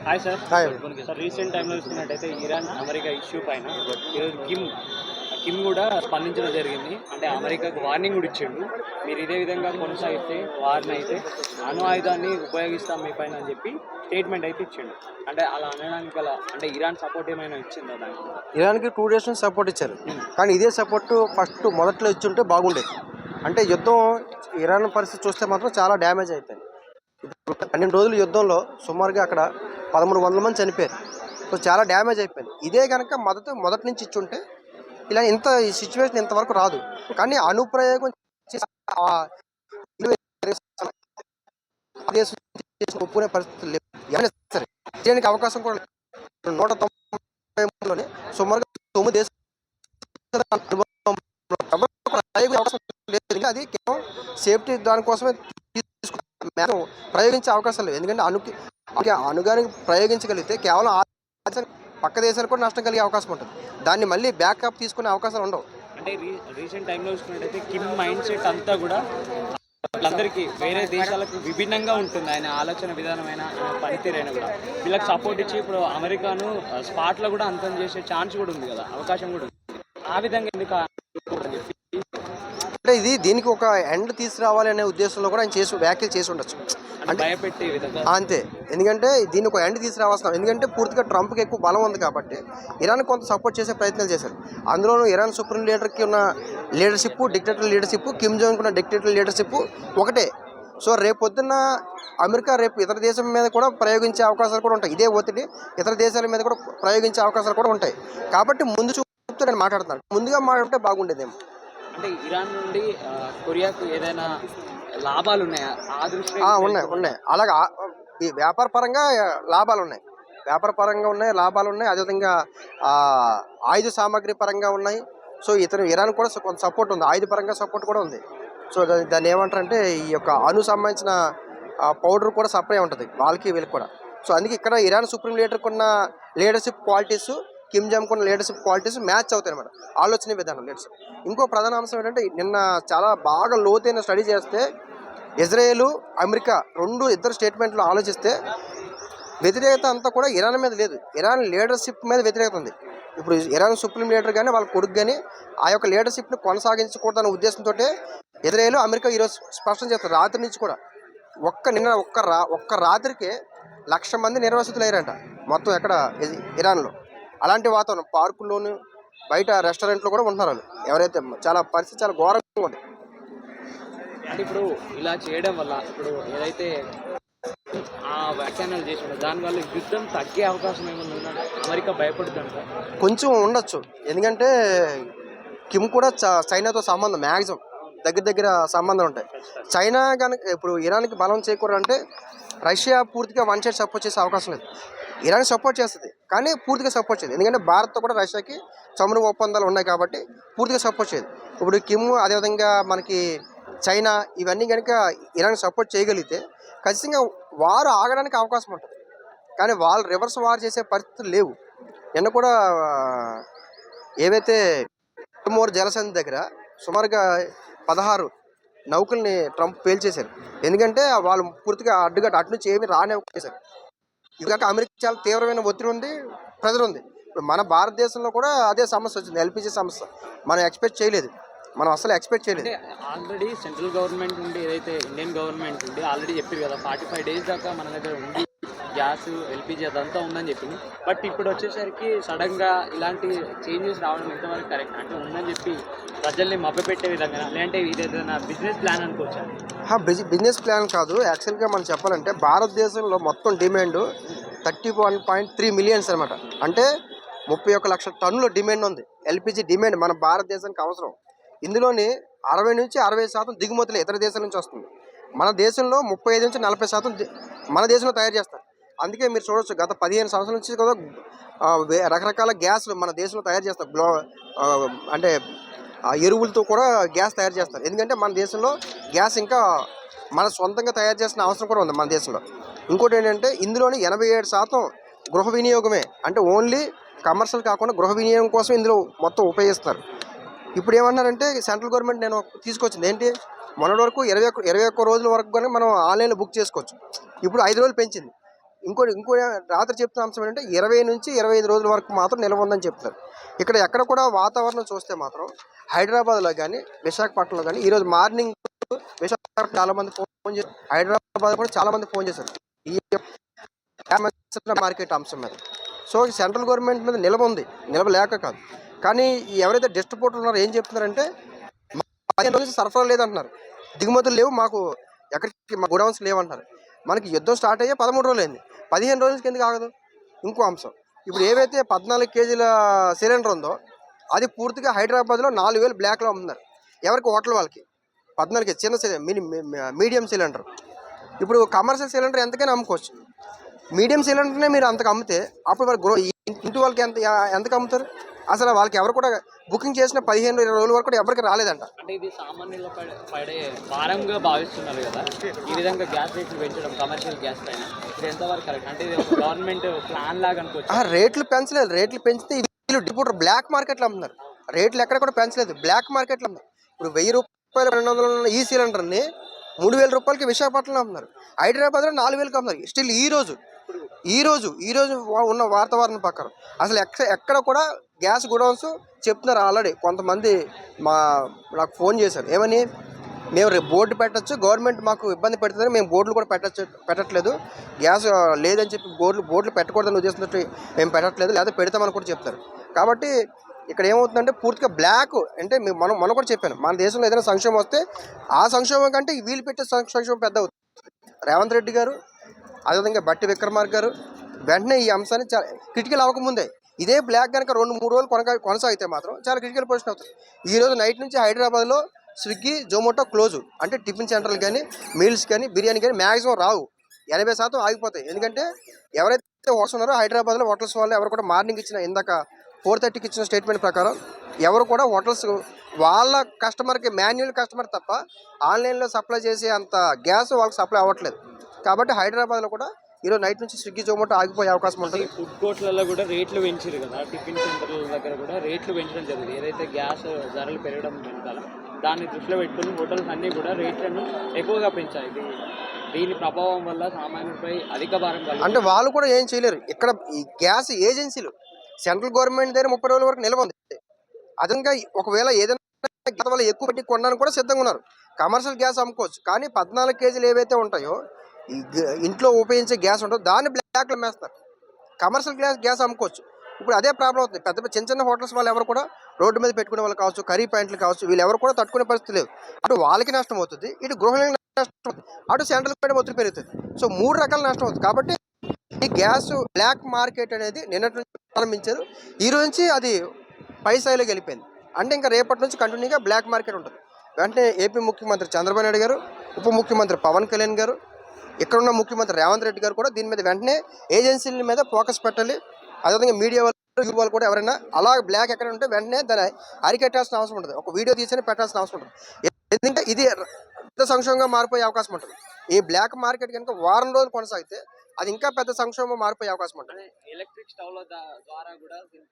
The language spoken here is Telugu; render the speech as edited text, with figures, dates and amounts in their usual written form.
Hi sir. Hi. Sir recent టైంలో చూసుకున్నట్టయితే ఇరాన్ అమెరికా ఇష్యూ పైన ఈరోజు కిమ్ కూడా స్పందించడం జరిగింది. అంటే అమెరికాకు వార్నింగ్ కూడా ఇచ్చిండు, మీరు ఇదే విధంగా కొనసాగితే వారిని అయితే అణు ఆయుధాన్ని ఉపయోగిస్తాం మీ పైన అని చెప్పి స్టేట్మెంట్ అయితే ఇచ్చిండు. అంటే అలా అనడానికి గల అంటే ఇరాన్ సపోర్ట్ ఏమైనా ఇచ్చిందా దానికి? ఇరాన్కి 2 days నుంచి సపోర్ట్ ఇచ్చారు, కానీ ఇదే సపోర్ట్ మొదట్లో ఇచ్చుంటే బాగుండేది. అంటే యుద్ధం ఇరాన్ పరిస్థితి చూస్తే మాత్రం చాలా డ్యామేజ్ అయిపోయింది. 12 రోజుల యుద్ధంలో సుమారుగా అక్కడ 1300 మంది చనిపోయారు. సో చాలా డ్యామేజ్ అయిపోయింది. ఇదే కనుక మొదటి నుంచి ఇచ్చుంటే ఇలా ఈ సిచ్యువేషన్ ఇంతవరకు రాదు. కానీ అనుప్రయోగం ఒప్పుకునే పరిస్థితులు లేవు. ఎవరైనా సరే చేయడానికి అవకాశం కూడా లేదు. 193లోనే సుమారుగా 9 దేశాలు అవకాశం లేదు. అది కేవలం సేఫ్టీ దానికోసమే ప్రయోగించే అవకాశం లేదు. ఎందుకంటే అణుగానికి ప్రయోగించగలిగితే కేవలం పక్క దేశాలకు కూడా నష్టం కలిగే అవకాశం ఉంటుంది. దాన్ని మళ్ళీ బ్యాకప్ తీసుకునే అవకాశాలు ఉండవు. అంటే రీసెంట్ టైంలో చూసుకున్నట్టయితే కిమ్ మైండ్ సెట్ అంతా కూడా వాళ్ళందరికీ వేరే దేశాలకు విభిన్నంగా ఉంటుంది. ఆయన ఆలోచన విధానమైన పనితీరైనా కూడా వీళ్ళకి సపోర్ట్ ఇచ్చి ఇప్పుడు అమెరికాను స్పాట్లో కూడా అంతం చేసే ఛాన్స్ కూడా ఉంది కదా, అవకాశం కూడా ఉంది. ఆ విధంగా ఎందుకు అంటే దీనికి ఒక ఎండ్ తీసుకురావాలి అనే ఉద్దేశంలో కూడా ఆయన వ్యాఖ్యలు చేసి ఉండొచ్చు. అంటే భయపెట్టే విధంగా అంతే. ఎందుకంటే దీనికి ఒక ఎండ్ తీసుకురావాల్సిన, ఎందుకంటే పూర్తిగా ట్రంప్కి ఎక్కువ బలం ఉంది కాబట్టి ఇరాన్ కొంత సపోర్ట్ చేసే ప్రయత్నాలు చేశారు. అందులోనూ ఇరాన్ సుప్రీం లీడర్కి ఉన్న leadership, dictator leadership, Kim Jong ఉన్న డిక్టేటర్ లీడర్షిప్ ఒకటే. సో రేపొద్దున్న అమెరికా ఇతర దేశం మీద కూడా ప్రయోగించే అవకాశాలు కూడా ఉంటాయి. ఇదే ఒత్తిడి ఇతర దేశాల మీద కూడా ప్రయోగించే అవకాశాలు కూడా ఉంటాయి. కాబట్టి ముందు చూపుతూ నేను మాట్లాడుతున్నాను. ముందుగా మాట్లాడితే బాగుండేదేమో. అంటే ఇరాన్ నుండి కొరియాకు ఏదైనా లాభాలు ఉన్నాయా? ఆ దృష్టి ఉన్నాయి. అలాగా ఈ వ్యాపార పరంగా లాభాలు ఉన్నాయి, లాభాలు ఉన్నాయి. అదేవిధంగా ఆయుధ సామాగ్రి పరంగా ఉన్నాయి. సో ఇరాన్ కూడా కొంత సపోర్ట్ ఉంది, ఆయుధ పరంగా సపోర్ట్ కూడా ఉంది. సో దాన్ని ఏమంటారంటే ఈ యొక్క సంబంధించిన పౌడర్ కూడా సప్లై ఉంటుంది వాళ్ళకి వీళ్ళకి కూడా. సో అందుకే ఇక్కడ ఇరాన్ సుప్రీం లీడర్కి ఉన్న లీడర్షిప్ క్వాలిటీస్, కిమ్ జాంగ్ ఉన్న లీడర్షిప్ క్వాలిటీస్ మ్యాచ్ అవుతాయి అన్నమాట, ఆలోచన విధానం లీడర్షిప్. ఇంకో ప్రధాన అంశం ఏంటంటే నిన్న చాలా బాగా లోతైన స్టడీ చేస్తే ఇజ్రాయేల్, అమెరికా ఇద్దరు స్టేట్మెంట్లు ఆలోచిస్తే వ్యతిరేకత అంతా కూడా ఇరాన్ మీద లేదు, ఇరాన్ లీడర్షిప్ మీద వ్యతిరేకత ఉంది. ఇప్పుడు ఇరాన్ సుప్రీం లీడర్ కానీ వాళ్ళ కొడుకు కానీ ఆ యొక్క లీడర్షిప్ని కొనసాగించకూడదనే ఉద్దేశంతో ఇజ్రాయేల్, అమెరికా ఈరోజు స్పష్టం చేస్తారు. రాత్రి నుంచి కూడా నిన్న ఒక్క రాత్రికి 1,00,000 మంది నిర్వాసితులు అయ్యారంట మొత్తం ఎక్కడ ఇరాన్లో. అలాంటి వాతావరణం పార్కుల్లోనూ బయట రెస్టారెంట్లో కూడా ఉంటున్నారు వాళ్ళు. ఎవరైతే పరిస్థితి చాలా ఘోరంగా ఉంది. అంటే ఇప్పుడు ఇలా చేయడం వల్ల ఇప్పుడు ఏదైతే ఆ వ్యాఖ్యానాలు చేసిన దానివల్ల యుద్ధం తగ్గే అవకాశం ఏమైనా ఉందంటే అమెరికా భయపడుతుంది కొంచెం ఉండొచ్చు. ఎందుకంటే కిమ్ కూడా చైనాతో సంబంధం మ్యాక్సిమం దగ్గర సంబంధం ఉంటాయి. చైనా కనుక ఇప్పుడు ఇరాన్కి బలం చేకూరంటే రష్యా పూర్తిగా వన్ సైడ్ సపోర్ట్ చేసే అవకాశం లేదు. ఇరాన్ సపోర్ట్ చేస్తుంది కానీ పూర్తిగా సపోర్ట్ చేయదు. ఎందుకంటే భారత్తో కూడా రష్యాకి చమురు ఒప్పందాలు ఉన్నాయి కాబట్టి పూర్తిగా సపోర్ట్ చేయదు. ఇప్పుడు కిమ్ అదేవిధంగా మనకి చైనా ఇవన్నీ కనుక ఇరాన్ సపోర్ట్ చేయగలిగితే ఖచ్చితంగా వారు ఆగడానికి అవకాశం ఉంటుంది. కానీ వాళ్ళు రివర్స్ వార్ చేసే పరిస్థితులు లేవు. నిన్న కూడా ఏవైతే మోర్ జలసంధి దగ్గర సుమారుగా 16 నౌకల్ని ట్రంప్ పేల్చేశారు. ఎందుకంటే వాళ్ళు పూర్తిగా అటు నుంచి ఏమి రానివ్వకేశారు. ఇదిగాక అమెరికా చాలా తీవ్రమైన ఒత్తిడి ఉంది, ప్రెజర్ ఉంది. ఇప్పుడు మన భారతదేశంలో కూడా అదే సమస్య వచ్చింది, ఎల్పిజి సమస్య. మనం అసలు ఎక్స్పెక్ట్ చేయలేదు. ఆల్రెడీ సెంట్రల్ గవర్నమెంట్ నుండి ఏదైతే ఇండియన్ గవర్నమెంట్ నుండి ఆల్రెడీ చెప్పారు కదా 45 days దాకా మన దగ్గర ఉంది గ్యాస్, ఎల్పిజి అదంతా ఉందని చెప్పింది. బట్ ఇప్పుడు వచ్చేసరికి సడన్గా ఇలాంటి చేంజెస్ రావడం ఎంతవరకు కరెక్ట్? అంటే ఉందని చెప్పి ప్రజల్ని మభ్యపెట్టే విధంగా, లేదంటే ఇదేదైనా బిజినెస్ ప్లాన్ అనుకోవచ్చా? బిజినెస్ ప్లాన్ కాదు. యాక్చువల్గా మనం చెప్పాలంటే భారతదేశంలో మొత్తం డిమాండ్ 31.3 మిలియన్స్ అనమాట. అంటే 31 లక్షల టన్నుల డిమాండ్ ఉంది. ఎల్పిజి డిమాండ్ మన భారతదేశానికి అవసరం. ఇందులోని 60 నుంచి 60% దిగుమతులు ఇతర దేశాల నుంచి వస్తుంది. మన దేశంలో 35 నుంచి 40% మన దేశంలో తయారు చేస్తారు. అందుకే మీరు చూడవచ్చు గత 15 సంవత్సరాల నుంచి కూడా రకరకాల గ్యాస్లు మన దేశంలో తయారు చేస్తారు. అంటే ఎరువులతో కూడా గ్యాస్ తయారు చేస్తారు. ఎందుకంటే మన దేశంలో గ్యాస్ ఇంకా మన సొంతంగా తయారు చేసిన అవసరం కూడా ఉంది మన దేశంలో. ఇంకోటి ఏంటంటే ఇందులోని 87% గృహ వినియోగమే. అంటే ఓన్లీ కమర్షియల్ కాకుండా గృహ వినియోగం కోసం ఇందులో మొత్తం ఉపయోగిస్తారు. ఇప్పుడు ఏమన్నారంటే సెంట్రల్ గవర్నమెంట్ నేను తీసుకొచ్చింది ఏంటి, మొన్నటి వరకు 21 రోజుల వరకు కానీ మనం ఆన్లైన్లో బుక్ చేసుకోవచ్చు. ఇప్పుడు 5 రోజులు పెంచింది. ఇంకో రాత్రి చెప్తున్న అంశం ఏంటంటే 20 నుంచి 25 రోజుల వరకు మాత్రం నిల్వ ఉందని చెప్తున్నారు. ఇక్కడ ఎక్కడ కూడా వాతావరణం చూస్తే మాత్రం హైదరాబాద్లో కానీ విశాఖపట్నంలో కానీ ఈరోజు మార్నింగ్ విశాఖపట్నం చాలామంది ఫోన్ చేశారు, హైదరాబాద్ కూడా చాలామంది ఫోన్ చేశారు ఈ మార్కెట్ అంశం మీద. సో సెంట్రల్ గవర్నమెంట్ మీద నిల్వ ఉంది, నిల్వ లేక కాదు. కానీ ఎవరైతే డిస్ట్రిబ్యూటర్లు ఉన్నారో ఏం చెప్తున్నారంటే 15 రోజులు సరఫరా లేదంటున్నారు, దిగుమతులు లేవు, మాకు ఎక్కడికి మా గోడౌన్స్ లేవంటున్నారు. మనకి యుద్ధం స్టార్ట్ అయ్యే 13 రోజులు అయింది, 15 రోజులకి ఎందుకు ఆగదు? ఇంకో అంశం, ఇప్పుడు ఏవైతే 14 కేజీల సిలిండర్ ఉందో అది పూర్తిగా హైదరాబాద్లో 4,000 బ్లాక్లో అమ్ముతున్నారు. ఎవరికి? హోటల్ వాళ్ళకి 14 కేజీ చిన్న మీడియం సిలిండర్. ఇప్పుడు కమర్షియల్ సిలిండర్ ఎంతకైనా అమ్ముకోవచ్చు, మీడియం సిలిండర్నే మీరు అంతకు అమ్మితే అప్పుడు మరి ఇంటి వాళ్ళకి ఎంతకు అమ్ముతారు? అసలు వాళ్ళకి ఎవరు కూడా బుకింగ్ చేసిన 15-20 రోజుల వరకు కూడా ఎవరికి రాలేదంట. అంటే ఇది సామాన్యుల పడే భారంగా భావిస్తున్నారు కదా, ఈ విధంగా గ్యాస్ రేట్లు పెంచడం కమర్షియల్ గ్యాస్ పైన ఇది ఎంతవరకు కరెక్ట్? అంటే ఇది ఒక గవర్నమెంట్ ప్లాన్ లాగా అనుకోవచ్చు. రేట్లు పెంచలేదు, రేట్లు పెంచితే వీళ్ళు డిస్ట్రిబ్యూటర్ బ్లాక్ మార్కెట్లో అమ్ముతున్నారు. రేట్లు ఎక్కడ కూడా పెంచలేదు, బ్లాక్ మార్కెట్లో అమ్ముతున్నారు. ఇప్పుడు 1000 రూపాయలు 200 ఉన్న ఈ సిలిండర్ని 3,000 రూపాయలకి విశాఖపట్నంలో అమ్ముతున్నారు, హైదరాబాద్లో 4,000కి అమ్ముతున్నారు. స్టిల్ ఈ రోజు ఉన్న వాతావరణం ప్రకారం అసలు ఎక్కడ కూడా గ్యాస్ గోడౌన్స్ చెప్తున్నారు. ఆల్రెడీ కొంతమంది నాకు ఫోన్ చేశారు, ఏమని, మేము రేపు బోర్డు పెట్టచ్చు, గవర్నమెంట్ మాకు ఇబ్బంది పెడుతుందని మేము బోర్డులు కూడా పెట్టట్లేదు, గ్యాస్ లేదని చెప్పి బోర్డులు పెట్టకూడదని ఉద్దేశంతో మేము పెట్టట్లేదు, లేదా పెడతామని కూడా చెప్తారు. కాబట్టి ఇక్కడ ఏమవుతుందంటే పూర్తిగా బ్లాక్. అంటే మనం కూడా చెప్పాను, మన దేశంలో ఏదైనా సంక్షేమం వస్తే ఆ సంక్షేమం కంటే వీళ్ళు పెట్టే సంక్షేమం పెద్ద అవుతుంది. రేవంత్ రెడ్డి గారు, అదేవిధంగా బట్టి విక్రమార్క గారు వెంటనే ఈ అంశాన్ని చాలా క్రిటికల్ అవ్వకముందే ఇదే బ్లాక్ కనుక 2-3 రోజులు కొనసాగితే మాత్రం చాలా క్రిటికల్ పొజిషన్ అవుతుంది. ఈరోజు నైట్ నుంచి హైదరాబాద్లో స్విగ్గీ, జొమాటో క్లోజ్. అంటే టిఫిన్ సెంటర్లు కానీ, మీల్స్ కానీ, బిర్యానీ కానీ మ్యాక్సిమం రావు, 80% ఆగిపోతాయి. ఎందుకంటే ఎవరైతే వస్తున్నారో హైదరాబాద్లో హోటల్స్ వాళ్ళు ఎవరు కూడా మార్నింగ్ ఇచ్చిన ఇందాక 4:30కి ఇచ్చిన స్టేట్మెంట్ ప్రకారం ఎవరు కూడా హోటల్స్ వాళ్ళ కస్టమర్కి మాన్యువల్ కస్టమర్ తప్ప ఆన్లైన్లో సప్లై చేసే అంత గ్యాస్ వాళ్ళకి సప్లై అవ్వట్లేదు. కాబట్టి హైదరాబాద్లో కూడా ఈరోజు నైట్ నుంచి స్విగ్గీ, జొమాటో ఆగిపోయే అవకాశం ఉంటుంది. ఫుడ్ కోర్ట్లలో కూడా రేట్లు పెంచారు కదా, టిఫిన్ సెంటర్ల దగ్గర కూడా రేట్లు పెంచడం జరిగింది. ఏదైతే గ్యాస్ ధరలు పెరగడం వెనకాల దాన్ని దృష్టిలో పెట్టుకుని హోటల్స్ అన్నీ కూడా రేట్లను ఎక్కువగా పెంచాయి. దీని ప్రభావం వల్ల సామాన్యులపై అధిక భారం కలుగుతుంది. అంటే వాళ్ళు కూడా ఏం చేయలేరు. ఇక్కడ ఈ గ్యాస్ ఏజెన్సీలు సెంట్రల్ గవర్నమెంట్ దగ్గర 30 రోజుల వరకు నిల్వ ఉంది. అదనంగా ఒకవేళ ఏదైనా వల్ల ఎక్కువ పెట్టి కొనడానికి కూడా సిద్ధంగా ఉన్నారు. కమర్షియల్ గ్యాస్ అమ్ముకోవచ్చు, కానీ 14 కేజీలు ఏవైతే ఉంటాయో ఈ ఇంట్లో ఉపయోగించే గ్యాస్ ఉంటుందో దాన్ని బ్లాక్లో మేస్తారు. కమర్షియల్ గ్యాస్ అమ్ముకోవచ్చు. ఇప్పుడు అదే ప్రాబ్లం అవుతుంది. పెద్ద చిన్న హోటల్స్ వాళ్ళు ఎవరు కూడా రోడ్డు మీద పెట్టుకునే వాళ్ళు కావచ్చు, కర్రీ పాయింట్లు కావచ్చు, వీళ్ళు ఎవరు కూడా తట్టుకునే పరిస్థితి లేదు. అటు వాళ్ళకి నష్టం అవుతుంది, ఇటు గృహిణులకి నష్టం అవుతుంది, అటు సెంట్రల్ గవర్నమెంట్ ఒత్తిడి పెరుగుతుంది. సో 3 రకాల నష్టం అవుతుంది. కాబట్టి ఈ గ్యాస్ బ్లాక్ మార్కెట్ అనేది నిన్నటి నుంచి ప్రారంభించారు. ఈ రోజు నుంచి అది పై స్థాయిలోకి వెళ్ళిపోయింది. అంటే ఇంకా రేపటి నుంచి కంటిన్యూగా బ్లాక్ మార్కెట్ ఉంటుంది. వెంటనే ఏపీ ముఖ్యమంత్రి చంద్రబాబు నాయుడు గారు, ఉప ముఖ్యమంత్రి పవన్ కళ్యాణ్ గారు, ఇక్కడున్న ముఖ్యమంత్రి రేవంత్ రెడ్డి గారు కూడా దీని మీద వెంటనే ఏజెన్సీల మీద ఫోకస్ పెట్టాలి. అదేవిధంగా మీడియా వాళ్ళు కూడా ఎవరైనా అలా బ్లాక్ ఎక్కడ ఉంటే వెంటనే దాన్ని అరికెట్టాల్సిన అవసరం ఉంటుంది. ఒక వీడియో తీసి పెట్టాల్సిన అవసరం ఉంటుంది. ఎందుకంటే ఇది పెద్ద సంక్షోభంగా మారిపోయే అవకాశం ఉంటుంది. ఈ బ్లాక్ మార్కెట్ కనుక వారం రోజులు కొనసాగితే అది ఇంకా పెద్ద సంక్షోభంగా మారిపోయే అవకాశం ఉంటుంది. ఎలక్ట్రిక్ స్టవ్ల ద్వారా కూడా